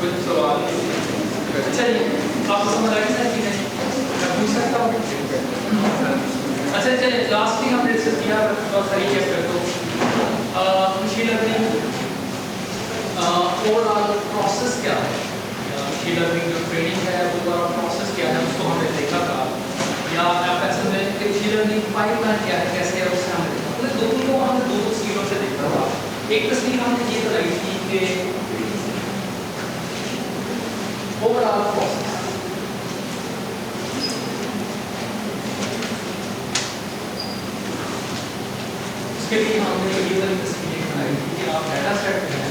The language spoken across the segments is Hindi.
कोई सवाल चलिए आपको समझ आ गई सर कि नहीं मैं पूछ सकता हूँ अच्छा चलिए लास्ट थिंग हमने डिस्कस किया बहुत सारी चैप्टर तो मशीन लर्निंग ओवरऑल प्रोसेस क्या है मशीन लर्निंग जो ट्रेनिंग है वो ओवरऑल प्रोसेस क्या है उसको हमने देखा था या आप ऐसे में कि मशीन लर्निंग पाइपलाइन क्या है कैसे है उससे हमने देखा मतलब दोनों को हमने दो तस्वीरों से देखा था एक तस्वीर हमने ये बनाई थी कि ओवरऑल प्रोसेस उसके लिए हमने ये वाली तस्वीर बनाई थी कि आप डाटा सेट में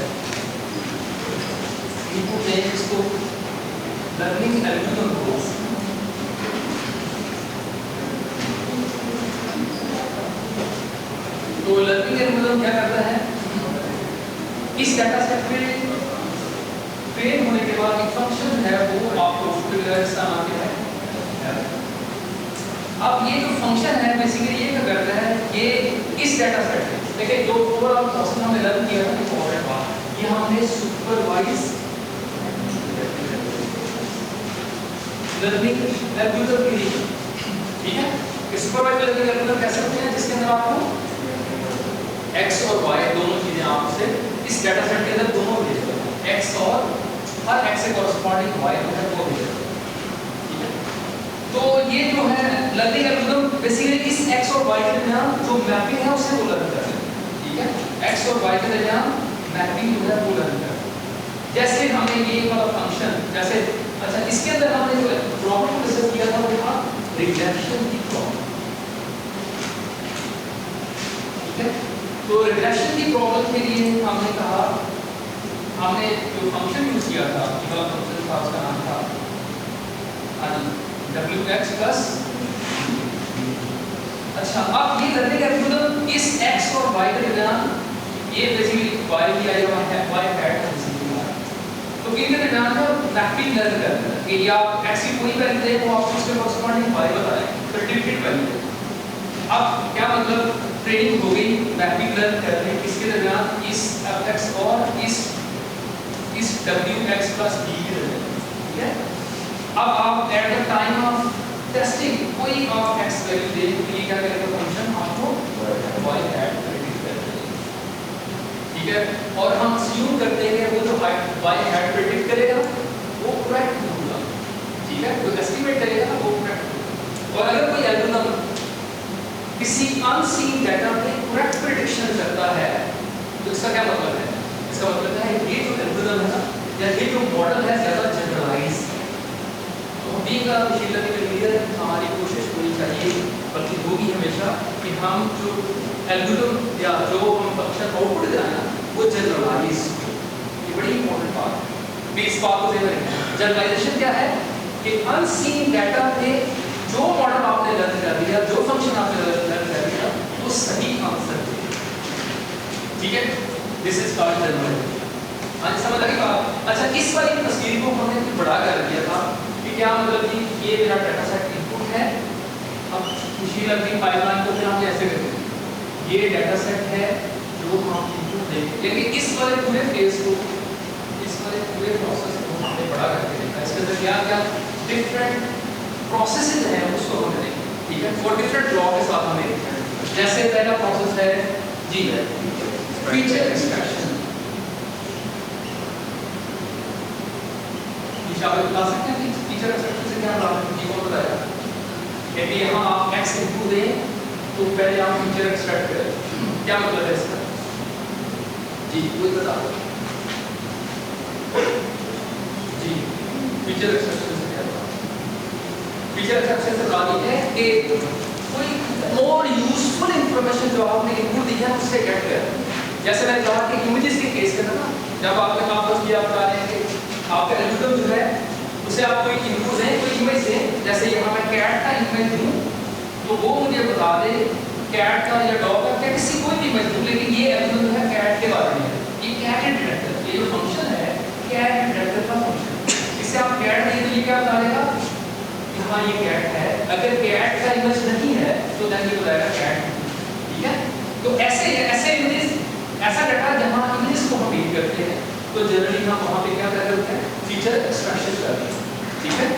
इनपुट दें इसको लर्निंग एल्गोरिथम को तो लर्निंग एल्गोरिथम क्या करता है इस डाटा सेट पे ट्रेन होने के बाद एक फंक्शन है वो आपको इस्तेमाल किया है अब ये जो फंक्शन है बेसिकली ये क्या करता है ये इस डाटा सेट में देखिए जो ओवरऑल प्रोसेस हमने लर्न किया था फॉरवर्ड बार ये हमने सुपरवाइज लर्निंग एल्गोरिथम के लिए ठीक है कि सुपरवाइज लर्निंग एल्गोरिथम कैसे होते हैं जिसके अंदर आपको x और y दोनों चीजें आपसे इस डाटा सेट के अंदर दोनों भेज दो x और हर x से कॉरेस्पॉन्डिंग y जो है वो भेज दो ठीक है तो ये जो है लर्निंग एल्गोरिथम बेसिकली इस x और y के दरमियान जो मैपिंग है उसे वो लर्न करता है ठीक है x और y के दरमियान मैपिंग जो है वो लर्न करता है जैसे हमने ये वाला फंक्शन जैसे अच्छा इसके अंदर हमने जो प्रॉब्लम डिस्कस किया था वो था रिग्रेशन की प्रॉब्लम ठीक है तो रिग्रेशन की प्रॉब्लम के लिए हमने कहा हमने जो फंक्शन यूज किया था ये वाला फंक्शन था उसका नाम था wx प्लस अच्छा अब ये लर्निंग एल्गोरिथम इस x और y के दरमियान ये बेसिकली y की आई है y हैट तो इनके दरमियान का मैपिंग लर्न करता है कि या x की कोई वैल्यू दे वो आपको उसके कॉरेस्पॉन्डिंग y बताए सर्टिफिकेट वैल्यू अब क्या मतलब ट्रेनिंग हो गई मैपिंग लर्न करने किसके दरमियान इस fx और इस wx प्लस b के दरमियान ठीक है अब आप at the time of testing कोई आप x वैल्यू दे तो ये क्या करेगा फंक्शन आपको y हैट प्रेडिक्ट करेगा ठीक है और हम अस्यूम करते हैं वो जो y हैट प्रेडिक्ट करेगा वो करेक्ट होगा ठीक है जो एस्टीमेट करेगा वो करेक्ट होगा और अगर कोई एल्गोरिथम किसी अनसीन डाटा पे करेक्ट प्रेडिक्शन करता है तो इसका क्या मतलब है इसका मतलब है ये जो एल्गोरिथम है ना या ये जो मॉडल है ज्यादा जनरलाइज तो being a machine learning engineer हमारी कोशिश होनी चाहिए बल्कि होगी हमेशा कि हम जो एल्गोरिथम या जो हम फंक्शन आउटपुट दे रहे हैं ना वो जनरलाइज ये बड़ी इंपॉर्टेंट बात है इस बात को ध्यान रखें जनरलाइजेशन क्या है कि अनसीन डाटा पे जो मॉडल आपने लर्न कर दिया जो फंक्शन आपने लर्न कर दिया वो सही आंसर दे ठीक है दिस इज कॉल्ड जनरलाइजेशन आज समझ लगी बात अच्छा इस वाली तस्वीर को हमने कुछ बड़ा कर दिया था कि क्या मतलब कि ये मेरा डाटा सेट इनपुट है अब मशीन लर्निंग पाइपलाइन को फिर हम कैसे करते हैं ये डाटा सेट है जो हम इनपुट देंगे लेकिन इस वाले पूरे फेज को इस वाले पूरे प्रोसेस को हमने बड़ा करके देखा इसके अंदर क्या क्या डिफरेंट प्रोसेसेस हैं उसको हम देखेंगे ठीक है और डिफरेंट लॉ के साथ हमें जैसे पहला प्रोसेस है जी है फीचर एक्सट्रैक्शन आप बता सकते हैं कि फीचर एक्सट्रैक्शन से क्या मतलब है ये बताया यदि यहां आप x इनपुट दें तो पहले आप फीचर एक्सट्रैक्ट करें क्या मतलब है इसका जी कोई बता दो जी फीचर एक्सट्रैक्शन से क्या फीचर एक्सट्रैक्शन से बात ये है कि कोई मोर यूजफुल इंफॉर्मेशन जो आपने इनपुट दी है उससे गेट कर जैसे मैंने कहा कि इमेजेस के केस के अंदर ना जब आपने वापस किया बता रहे हैं कि आपका एल्गोरिथम जो है उसे आप कोई इनपुट दें कोई इमेज दें जैसे यहाँ मैं कैट का इमेज दूं तो वो मुझे बता दे कैट का या डॉग का क्या किसी कोई भी इमेज दूं लेकिन ये एल्गोरिथम है कैट के बारे में ये कैट डिटेक्टर ये जो फंक्शन है कैट डिटेक्टर का फंक्शन इससे आप कैट दें तो ये क्या बता देगा कि हाँ ये कैट है अगर कैट का इमेज नहीं है तो देन ये बताएगा कैट ठीक है तो ऐसे इमेज ऐसा डाटा जहाँ इमेज को हम रीड करते हैं तो जनरली हम वहाँ पे क्या कर रहे होते हैं फीचर एक्सट्रैक्शन कर रहे हैं, ठीक है।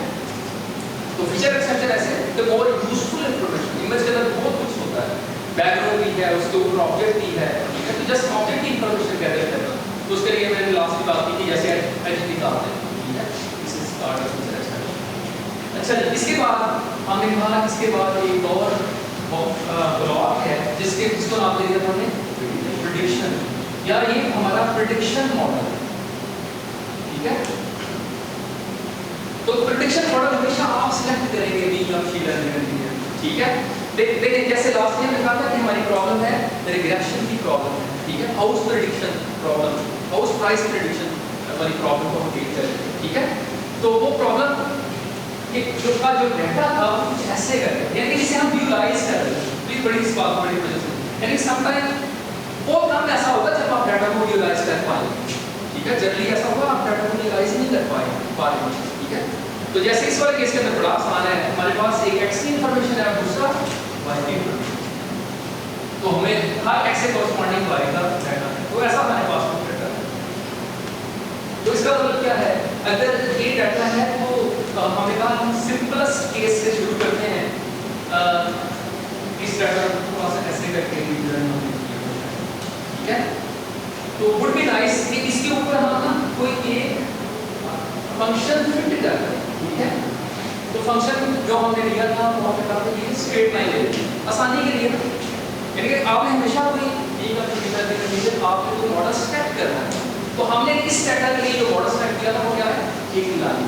तो फीचर एक्सट्रैक्शन ऐसे तो मोर यूजफुल इंफॉर्मेशन, इमेज के अंदर बहुत कुछ होता है, बैकग्राउंड भी है, उसके ऊपर ऑब्जेक्ट भी है, ठीक है। तो जस्ट ऑब्जेक्ट की इंफॉर्मेशन गैदर करना, तो उसके लिए मैंने लास्ट में बात की थी जैसे एज निकालते हैं, ठीक है। This is part of feature extraction. अच्छा, इसके बाद हमने कहा इसके बाद एक और ब्लॉक है जिसको नाम दे दिया था हमने प्रेडिक्शन, या ये हमारा प्रेडिक्शन मॉडल, ठीक है। तो प्रेडिक्शन मॉडल हमेशा आप सिलेक्ट करेंगे दी या मशीन लर्निंग में, ठीक है। देखिए जैसे लास्ट में हमने कहा था कि हमारी प्रॉब्लम है रिग्रेशन की प्रॉब्लम है, ठीक है। House prediction problem, house price prediction वाली प्रॉब्लम को हम डील करेंगे, ठीक है। तो वो प्रॉब्लम एक जो डेटा था कुछ ऐसे करके, यानी जिसे हम विजुअलाइज कर रहे हैं, प्लीज बड़ी इस बात बड़ी वजह से, यानी समटाइम वो काम ऐसा होगा जब आप डाटा को विजुअलाइज कर पाएंगे, ठीक है। जनरली ऐसा होगा आप डाटा को विजुअलाइज नहीं कर पाएंगे, ठीक है। तो जैसे इस वाले केस के अंदर बड़ा आसान है, हमारे पास एक x की इंफॉर्मेशन है और दूसरा y की इंफॉर्मेशन, तो हमें हर x से कॉरस्पॉन्डिंग y का डाटा है, तो ऐसा हमारे पास डाटा है। तो इसका मतलब क्या है, अगर ये डाटा है तो हमने कहा हम सिंपलेस्ट केस से शुरू करते हैं, इस डाटा को थोड़ा सा ऐसे करके ठीक है। तो वुड बी नाइस कि इसके ऊपर हम ना कोई एक फंक्शन फिट कर दें, ठीक है। तो फंक्शन जो हमने लिया था वो हमने कहा था ये स्ट्रेट लाइन ले आसानी के लिए, यानी कि आपने हमेशा कोई एक कंप्यूटर के नीचे आपको कोई मॉडल सेट करना है, तो हमने इस डाटा के लिए जो मॉडल सेट किया था वो क्या है, एक लाइन।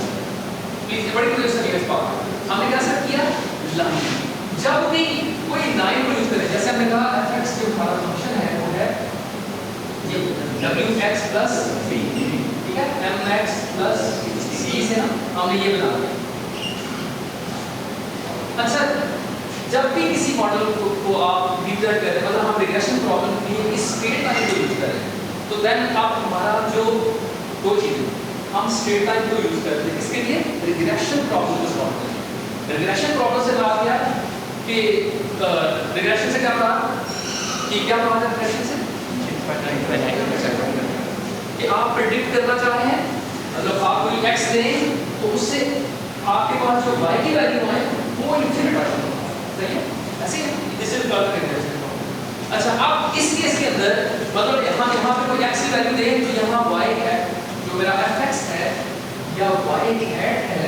प्लीज बड़ी क्लियर से इस बात हमने क्या सेट किया, लाइन। जब भी कोई लाइन को यूज करें, जैसे हमने कहा fx जो हमारा फंक्शन है वो है ये wx प्लस b, ठीक है। mx प्लस c से हमने ये बना दिया। अच्छा, जब भी किसी मॉडल को आप डिटेक्ट करते हैं, मतलब हम रिग्रेशन प्रॉब्लम के लिए इस स्ट्रेट लाइन को यूज करें, तो देन आप हमारा जो दो चीजें हम स्ट्रेट लाइन को यूज करते हैं इसके लिए रिग्रेशन प्रॉब्लम को सॉल्व करें। रिग्रेशन प्रॉब्लम से कहा गया कि रिग्रेशन से क्या कहा कि क्या कहा रिग्रेशन से कि आप प्रेडिक्ट करना चाहते हैं, मतलब आप कोई x दें तो उससे आपके पास जो y की वैल्यू है वो इनफिनिट आ जाएगी, सही है। ऐसे दिस इज कॉल्ड रिग्रेशन। अच्छा, अब इस केस के अंदर मतलब यहाँ पे कोई x की वैल्यू दें तो यहाँ y है जो मेरा fx है या y हैट है,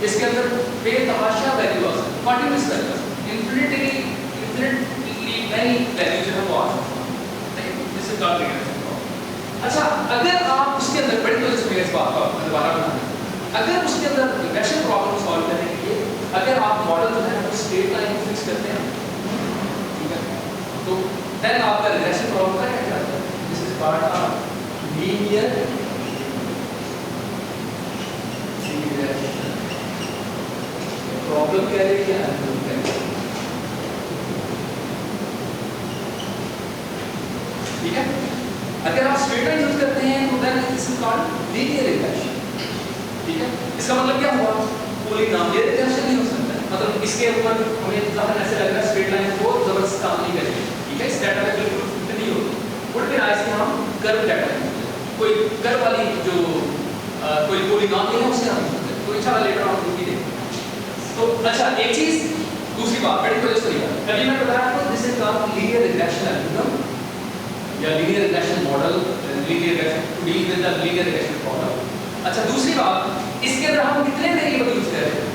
इसके अंदर बेतहाशा वैल्यू आ सकती है, continuous value, infinitely many value जो है वो आ सकती है, दिस इज कॉल्ड रिग्रेशन। अच्छा, अगर आप उसके अंदर बड़ी तो इस बात को दोबारा बताना, अगर उसके अंदर रिग्रेशन प्रॉब्लम सॉल्व करने के लिए अगर आप मॉडल जो है वो स्ट्रेट लाइन फिक्स करते हैं, ठीक है, तो देन आपका रिग्रेशन प्रॉब्लम का क्या कहता है, this is part of linear regression. Problem कह रही है ठीक है। अगर आप स्ट्रेट लाइन यूज करते हैं तो then this is called linear regression, ठीक है। इसका मतलब क्या हुआ, पॉलीनॉमियल रिग्रेशन नहीं हो सकता, मतलब इसके ऊपर हमें ज़्यादा ऐसे लग रहा है स्ट्रेट लाइन को जबरदस्त काम नहीं करेगी, ठीक है। इस डाटा में बिल्कुल फिट नहीं होगी। उल्टे राइज में हम कर्व डाटा कोई कर्व वाली जो कोई पॉलीनॉमियल है उसे हम तो इंशाल्लाह लेटर हम भी देखेंगे। तो अच्छा, एक चीज दूसरी बात बड़ी वजह से अभी मैं बता रहा हूँ this is called linear regression algorithm या linear regression model, linear regression to deal with the linear regression problem. अच्छा, दूसरी बात, इसके अंदर हम कितने वेरिएबल यूज कर रहे हैं,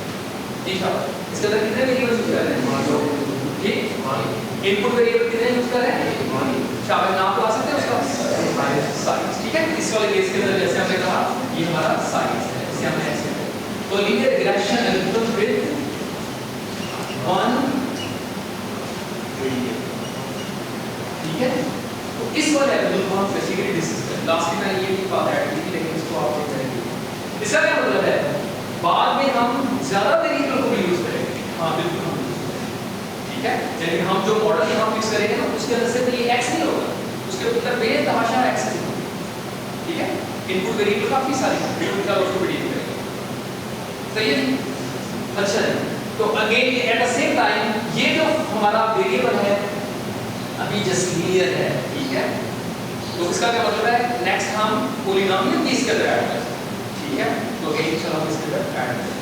इंशाल्लाह इसके अंदर कितने वेरिएबल यूज कर रहे हैं, ठीक, इनपुट वेरिएबल कितने यूज कर रहे हैं, शामिल नाम ला सकते हैं उसका साइज, ठीक है। इस वाले केस के अंदर जैसे हमने कहा ये हमारा साइज है, इसे हमने ऐसे तो linear regression algorithm with one variable, ठीक है। तो इस वाले एल्गोरिथम को हम बेसिकली डिस्कस करें, लास्ट में ये भी बात ऐड की थी लेकिन इसको आप देख रहे हैं। इसका क्या मतलब है, बाद में हम ज्यादा वेरिएबल को भी यूज करेंगे, हाँ बिल्कुल हम यूज करेंगे, ठीक है। यानी हम जो मॉडल यहाँ फिक्स करेंगे ना उसके अंदर से ये x नहीं होगा, उसके अंदर बेतहाशा x होगा, ठीक है। इनपुट वेरिएबल काफी सारे हैं, बिल्कुल उसको भी डील करेंगे, सही है। अच्छा, तो again at the same time ये जो हमारा वेरिएबल है अभी जस्ट लीनियर है, ठीक है। तो इसका क्या मतलब है, नेक्स्ट हम पॉलीनॉमियल की इसके अंदर ऐड करेंगे, ठीक है, तो अगेन चलो हम इसके अंदर ऐड करेंगे।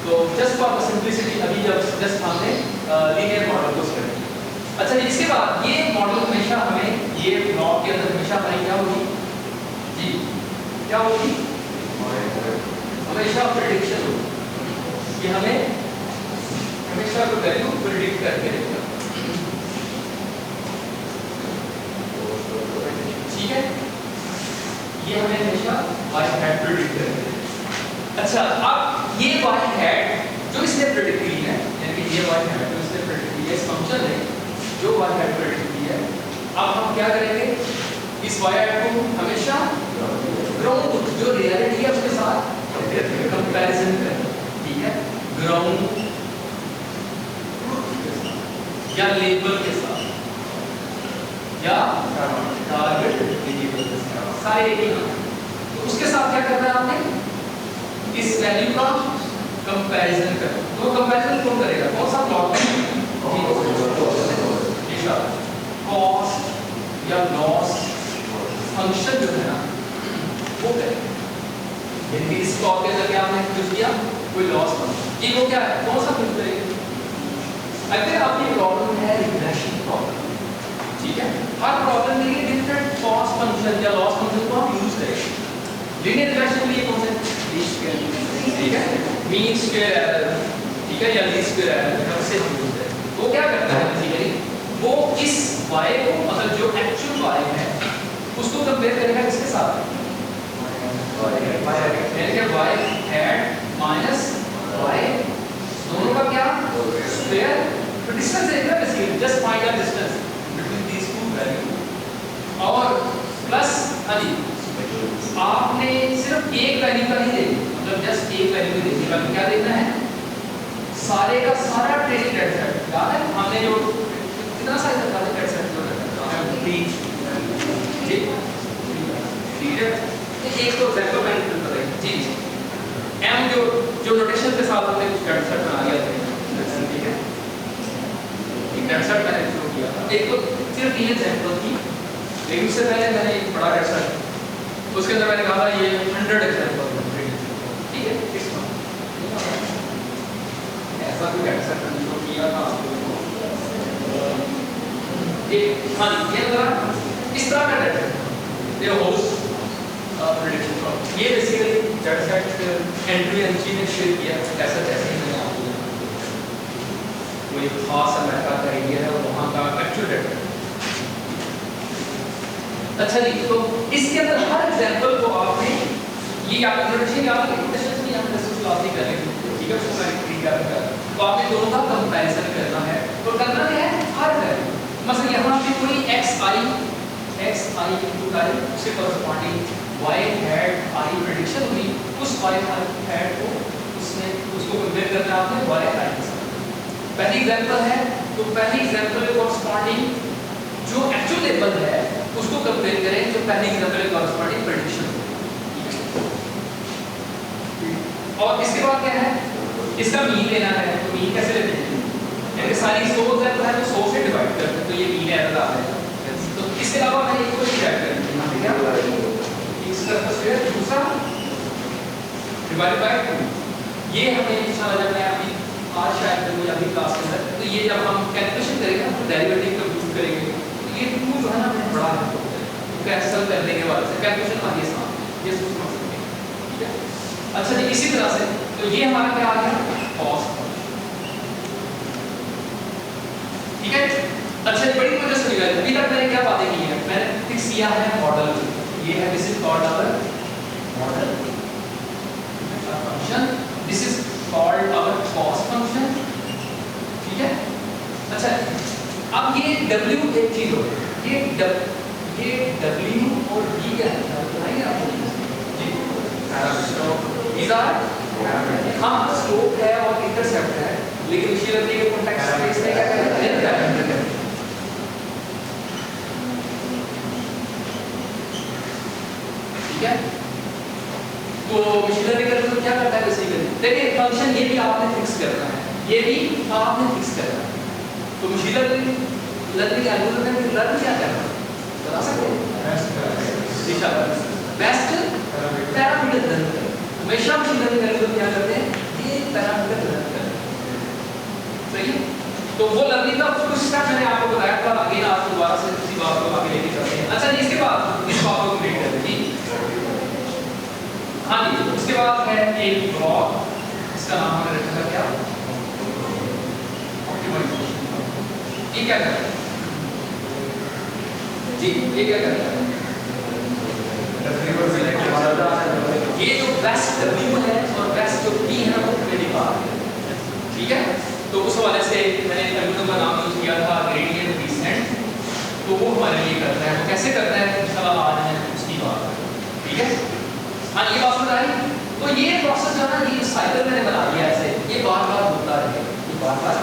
तो जस्ट फॉर सिंपलिसिटी अभी जस्ट हमने लीनियर मॉडल को स्टडी किया। अच्छा जी, इसके बाद ये मॉडल हमेशा हमें ये ब्लॉक के अंदर हमेशा हमारी क्या होगी जी, क्या होगी, हमेशा प्रेडिक्शन होगी कि हमें हमेशा कोई वैल्यू प्रेडिक्ट करके देगा। ठीक है, ये हमें हमेशा y हैट प्रेडिक्ट करेगा। अच्छा, अब ये y हैट जो इसने प्रेडिक्ट की है, यानी कि ये y हैट जो इसने प्रेडिक्ट की है, इस फंक्शन ने जो y हैट प्रेडिक्ट की है, अब हम क्या करेंगे, इस y हैट को हमेशा ग्राउंड जो रियलिटी है उसके साथ कंपैरिजन करेंगे। ठीक है, ग्राउंड या लेबल के साथ या टारगेट वेरिएबल के साथ, सारे एक ही हैं। तो उसके साथ क्या करना है आपने, इस वैल्यू का कंपैरिजन करो। तो कंपैरिजन कौन करेगा, कौन सा प्लॉट है, कॉस्ट या लॉस फंक्शन जो है ना वो करेगा। यानी इस प्लॉट के अंदर क्या आपने यूज किया, कोई लॉस फंक्शन, ये वो क्या है, कौन सा यूज करेगा। अगर आपकी प्रॉब्लम है रिग्रेशन प्रॉब्लम, ठीक है, हर प्रॉब्लम के लिए डिफरेंट कॉस्ट फंक्शन या लॉस फंक्शन को आप यूज करेंगे। लीनियर रिग्रेशन के लिए कौन से, ठीक है, मीन स्क्वायर एरर, ठीक है, या लीस्ट स्क्वायर एरर, सबसे हम यूज करें। वो क्या करता है बेसिकली, वो इस y को, मतलब जो एक्चुअल y है उसको कंपेयर करेगा किसके साथ, यानी कि y हैट माइनस y, दोनों का क्या स्क्वायर, तो डिस्टेंस है ना basically, just find the distance between these two value, और प्लस अभी आपने सिर्फ एक वैल्यू का ही देखना, मतलब जस्ट एक वैल्यू ही देखनी, बाकी क्या देखना है, सारे का सारा ट्रेनिंग डेटा सेट। याद है हमने जो कितना साइज रखा था डेटा सेट, ठीक है, एक तो एग्जांपल मैंने बताई जी, एम जो नोटेशन के साथ हमने कुछ डेटा सेट बना लिया था, ठीक है, एक डेटा सेट मैंने शुरू किया था, एक तो सिर्फ ये एग्जांपल थी, लेकिन उससे पहले मैंने एक बड़ा डेटा सेट, उसके अंदर मैंने कहा था ये 100 एग्जांपल, ठीक है, ऐसा कोई डेटा सेट मैंने शुरू किया था एक, हाँ ये जरा इस तरह का डेटा सेट, ये होस्ट प्रेडिक्शन प्रॉब्लम, ये basically data set entry entry ने शेयर किया, ऐसा जैसे मैंने आपको कोई खास अमेरिका का एरिया है वहाँ का एक्चुअल डेटा। अच्छा जी, तो इसके अंदर हर एग्जांपल को आपने ये आप इंट्रोडक्शन याद रखें, इंट्रोडक्शन में हम डिस्कस क्लास नहीं करेंगे, ठीक है, उसको मैंने फ्री कर दिया, तो आपने दोनों का कंपैरिजन करना है। तो करना क्या है, हर वैल्यू, मतलब यहाँ पे कोई xi इनटू i उसके corresponding y hat i prediction हुई, उस y हैट को उसने उसको कंपेयर करना है आपने y i के साथ। पहली एग्जांपल है, तो पहली एग्जांपल के कॉरस्पॉन्डिंग जो एक्चुअल लेवल है उसको कंपेयर करें जो पहली एग्जांपल के कॉरस्पॉन्डिंग प्रेडिक्शन। और इसके बाद क्या है, इसका मीन लेना है, तो मीन कैसे लेते हैं, यानी सारी 100 एग्जांपल है तो 100 से डिवाइड करते हैं, तो ये मीन एरर आ जाएगा। तो इसके अलावा मैं एक को चेक करेंगे, क्या इसका स्क्वायर दूसरा डिवाइड बाय 2, ये हमें इंशाल्लाह जब मैं अभी आज शायद मुझे अभी क्लास के अंदर, तो ये जब हम कैलकुलेशन करेंगे तो डेरिवेटिव का यूज करेंगे, तो ये 2 जो है ना हमें बड़ा हेल्प होता है कैंसिल करने के बाद से कैलकुलेशन आगे साथ ये सोच सकते हैं, ठीक है। अच्छा जी, इसी तरह से तो ये हमारा क्या आ गया, कॉस्ट, ठीक है। अच्छा जी, बड़ी मजा सुनिएगा, अभी तक मैंने क्या बातें की है, मैंने फिक्स किया है मॉडल, ये है this is called our model function, this is called our cost function, ठीक है। अच्छा, अब ये w एक चीज हो गई, ये w और d क्या है बताइए आपको जी, these are हाँ स्लोप है और इंटरसेप्ट है, लेकिन मशीन लर्निंग के कॉन्टेक्स्ट में इसमें क्या करेंगे, ठीक है। तो मशीन लर्निंग का तो क्या करता है बेसिकली, देखिए फंक्शन ये भी आपने फिक्स करना है, ये भी आपने फिक्स करना है। तो मशीन लर्निंग एल्गोरिथम में लर्न क्या करना है बता सकते हैं, बेस्ट पैरामीटर लर्न हमेशा मशीन लर्निंग एल्गोरिथम क्या करते हैं, ये पैरामीटर लर्न करते हैं, सही है। तो वो लर्निंग का कुछ स्टेप मैंने आपको बताया था, अगेन आप दोबारा से उसी बात को आगे लेके चलते हैं। अच्छा जी, इसके बाद इस बात को कंप्लीट करते हैं जी। हाँ जी, उसके बाद है एक ब्लॉक, इसका नाम हमने रखा था क्या, ऑप्टिमाइजेशन। ये क्या करता है जी, ये क्या करता है, ये जो बेस्ट W है और बेस्ट जो P है वो हमें दिखा रहा है, ठीक है। तो उस हवाले से मैंने एल्गोरिथम का नाम यूज किया था ग्रेडिएंट डिसेंट, तो वो हमारे लिए करता है। वो कैसे करता है इंशाल्लाह आज है उसकी बात, ठीक है। हाँ, ये बात बताई। तो ये प्रोसेस जो है ना, ये साइकिल मैंने बना दिया ऐसे, ये बार-बार होता रहेगा, ये बार-बार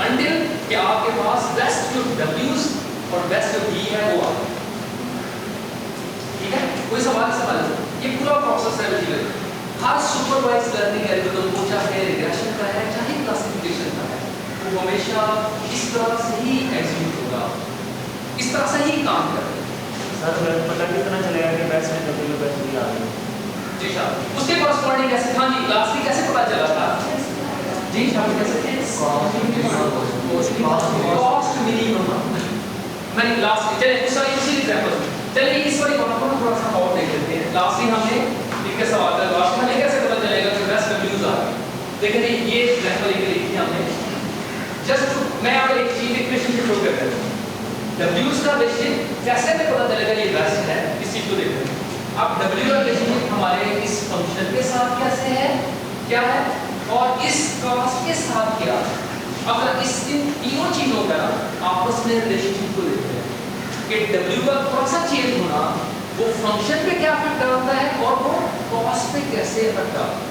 अंटिल कि आपके पास बेस्ट जो W's और बेस्ट जो B है वो आ, ठीक है। कोई सवाल ये पूरा प्रोसेस है बेसिकली। हर सुपरवाइज्ड लर्निंग एल्गोरिथम को, चाहे रिग्रेशन का है चाहे क्लासिफिकेशन का है, वो हमेशा इस तरह से ही एग्जीक्यूट होगा, इस तरह से ही काम करेगा। सर पता कितना चलेगा कि बेस्ट है W बेस्ट भी आ गई जी साहब, उसके कॉरस्पॉन्डिंग कैसे, हाँ जी, लास्ट में कैसे पता चला था जी साहब, कैसे कॉस्ट मिनिमम मैंने लास्ट, चलिए उसी एग्जांपल, चलिए इस वाली बात को थोड़ा सा और देख लेते हैं। लास्ट ही हमने एक का सवाल था, लास्ट में कैसे पता चलेगा कि बेस्ट W's आ गए। देखिए ये एग्जांपल एक लिखी हमने, जस्ट मैं आपको एक चीज इक्वेशन से शो कर देता हूं, W's का रिलेशन कैसे में पता चलेगा ये बेस्ट है, इस चीज को देखते हैं। अब W का रिलेशन हमारे इस फंक्शन के साथ कैसे है, क्या है, और इस कॉस्ट के साथ क्या है। अब इस तीनों चीजों का आपस में रिलेशनशिप को देखते हैं कि W का थोड़ा सा चेंज होना वो फंक्शन पे क्या इफेक्ट डालता है और वो कॉस्ट पे कैसे इफेक्ट डालता है।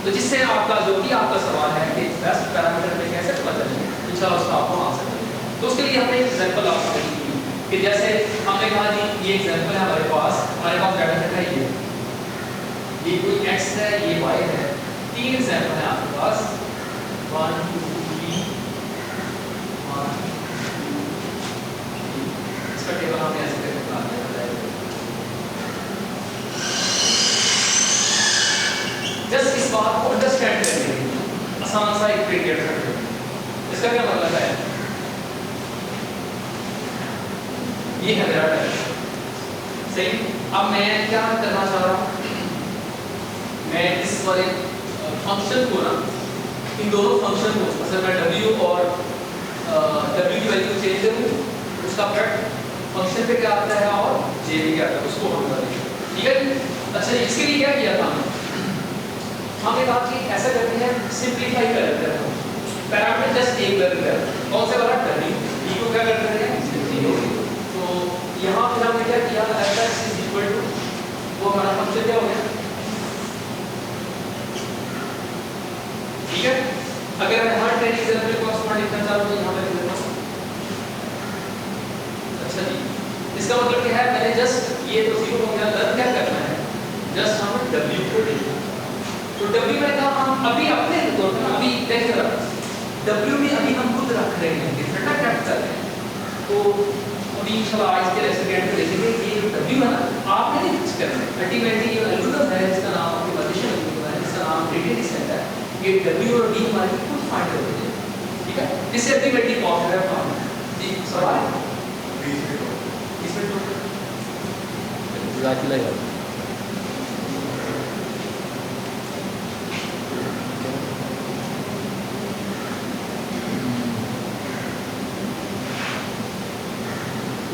तो जिससे आपका जो भी आपका सवाल है कि बेस्ट पैरामीटर पे कैसे पता चले, इंशाल्लाह उसका आपको आंसर मिलेगा। तो उसके लिए हमने एक एग्जांपल आपको दी कि जैसे हमने कहा जी ये एग्जांपल है हमारे पास डाटा सेट है, ये कोई x है, ये y है, तीन एग्जांपल है आपके पास 1 2 3 1 2 3, इसका टेबल हमने ऐसे करके बना दिया है। जस्ट इस बात को अंडरस्टैंड करने के लिए आसान सा एक क्रिएट करते हैं। इसका क्या मतलब है, ये है मेरा डाटा, सही। अब मैं क्या करना चाह रहा हूँ, मैं इस वाले फंक्शन को ना, इन दोनों फंक्शन को, अगर मैं W और W की वैल्यू चेंज करूँ, उसका प्रोडक्ट फंक्शन पे क्या आता है और J पे क्या आता है, उसको हम करेंगे, ठीक है। अच्छा, इसके लिए क्या किया था हमने कहा कि ऐसा करते हैं, सिंपलीफाई कर देते हैं, पैरामीटर जस्ट एक कर देते हैं, कौन से वाला W, D को क्या कर देते हैं 0। तो यहाँ फिर हमने क्या किया, fx इज इक्वल टू, वो हमारा फंक्शन क्या हो गया, ठीक है। अगर मैं हर ट्रेनिंग एग्जांपल को कॉरस्पॉन्ड लिखना चाहूँ तो यहाँ पे लिख देता हूँ। अच्छा जी, इसका मतलब क्या है, मैंने जस्ट ये तो 0 हो गया, अब क्या करना है, जस्ट हमें W को लिखना। तो W में कहा हम अभी अपने तौर पर अभी देख रहा W में अभी हम खुद रख रहे हैं, डेटा कैप्चर कर रहे हैं। तो अभी इंशाल्लाह आज के लेक्चर के एंड में देखेंगे कि ये W है ना, आपने नहीं कुछ करना है, अल्टीमेटली ये एल्गोरिथम है, इसका नाम आपके मल्टीप्लिकेशन एल्गोरिथम है, इसका नाम ग्रेडिएंट डिसेंट है। ये W और D हमारी खुद फाइंड कर देंगे, ठीक है। जिससे अल्टीमेटली पॉसिबल है जी। सवाल इसमें तो